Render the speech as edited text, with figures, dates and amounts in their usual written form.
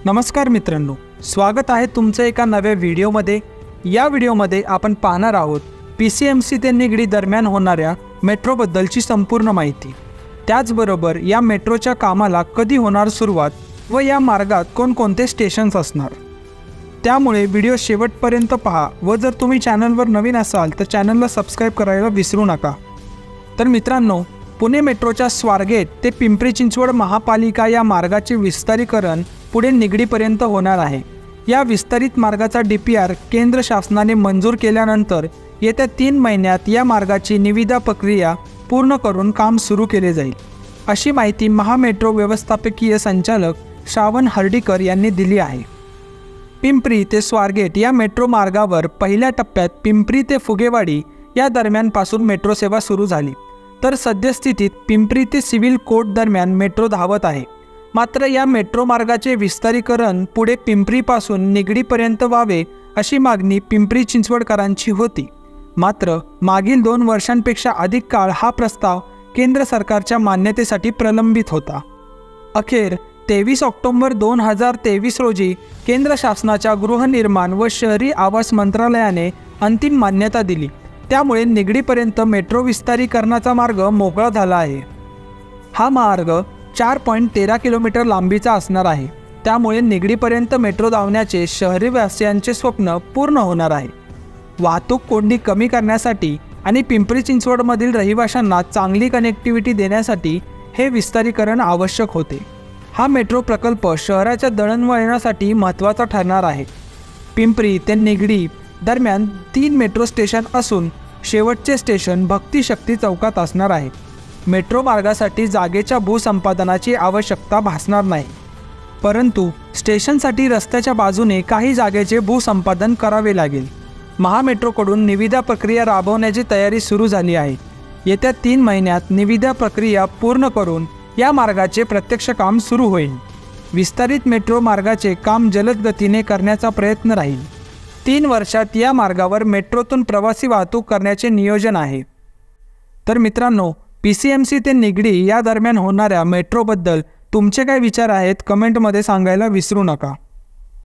नमस्कार मित्रांनो, स्वागत आहे तुमचं एका नव्या व्हिडिओमध्ये। या व्हिडिओमध्ये आपण पाहणार आहोत PCMC ते निगडी दरम्यान होणाऱ्या मेट्रोबद्दलची संपूर्ण माहिती। त्याचबरोबर या मेट्रोच्या कामाला कधी होणार सुरुवात व या मार्गात कोणकोणते स्टेशन्स असणार। त्यामुळे व्हिडिओ शेवटपर्यंत पहा व जर तुम्ही चॅनलवर नवीन असाल तर चॅनलला सबस्क्राइब करायला विसरू नका। तर मित्रांनो, पुणे मेट्रोच्या स्वारगेट ते पिंपरी चिंचवड महापालिका या मार्गाचे विस्तारीकरण पुढे निगडीपर्यंत होणार आहे। या विस्तारित मार्गाचा DPR केंद्र शासनाने मंजूर केल्यानंतर येत्या 3 महिन्यात या मार्गाची निविदा प्रक्रिया पूर्ण करून काम सुरू केले जाईल, अशी माहिती महामेट्रो व्यवस्थापकीय संचालक श्रावण हर्डीकर यांनी दिली आहे। पिंपरी ते स्वारगेट या मेट्रो मार्गावर पहिल्या टप्प्यात पिंपरी ते फुगेवाडी या दरम्यानपासून मेट्रो सेवा सुरू झाली, तर सद्यस्थितीत पिंपरी ते सिव्हिल कोर्ट दरम्यान मेट्रो धावत आहे। मात्र या मेट्रो मार्गाचे विस्तारीकरण पुढे पिंपरीपासून निगडीपर्यंत व्हावे अशी मागणी पिंपरी चिंचवडकरांची होती। मात्र मागील 2 वर्षांपेक्षा अधिक काळ हा प्रस्ताव केंद्र सरकारच्या मान्यतेसाठी प्रलंबित होता। अखेर 23 ऑक्टोबर 2023 रोजी केंद्र शासनाच्या गृहनिर्माण व शहरी आवास मंत्रालयाने अंतिम मान्यता दिली। त्यामुळे निगडीपर्यंत मेट्रो विस्तारीकरणाचा मार्ग मोकळा झाला आहे। हा मार्ग 4.13 किलोमीटर लांबीचा असणार आहे। त्यामुळे निगडीपर्यंत मेट्रो धावण्याचे शहरी वासियांचे स्वप्न पूर्ण होणार आहे। वाहतूक कोंडी कमी करण्यासाठी आणि पिंपरी चिंचवडमधील रहिवाशांना चांगली कनेक्टिव्हिटी देण्यासाठी हे विस्तारीकरण आवश्यक होते। हा मेट्रो प्रकल्प शहराच्या दळणवळणासाठी महत्त्वाचा ठरणार आहे। पिंपरी ते निगडी दरम्यान 3 मेट्रो स्टेशन असून शेवटचे स्टेशन भक्ती शक्ती चौकात असणार आहे। मेट्रो मार्गासाठी जागेच्या भूसंपादनाची आवश्यकता भासणार नाही, परंतु स्टेशनसाठी रस्त्याच्या बाजूने काही जागेचे भूसंपादन करावे लागेल। महामेट्रोकडून निविदा प्रक्रिया राबवण्याची तयारी सुरू झाली आहे। येत्या 3 महिन्यात निविदा प्रक्रिया पूर्ण करून या मार्गाचे प्रत्यक्ष काम सुरू होईल। विस्तारित मेट्रो मार्गाचे काम जलद गतीने करण्याचा प्रयत्न राहील। 3 वर्षात या मार्गावर मेट्रोतून प्रवासी वाहतूक करण्याचे नियोजन आहे। तर मित्रांनो, PCMC ते निगडी या दरम्यान होणाऱ्या मेट्रोबद्दल तुमचे काय विचार आहेत कमेंटमध्ये सांगायला विसरू नका।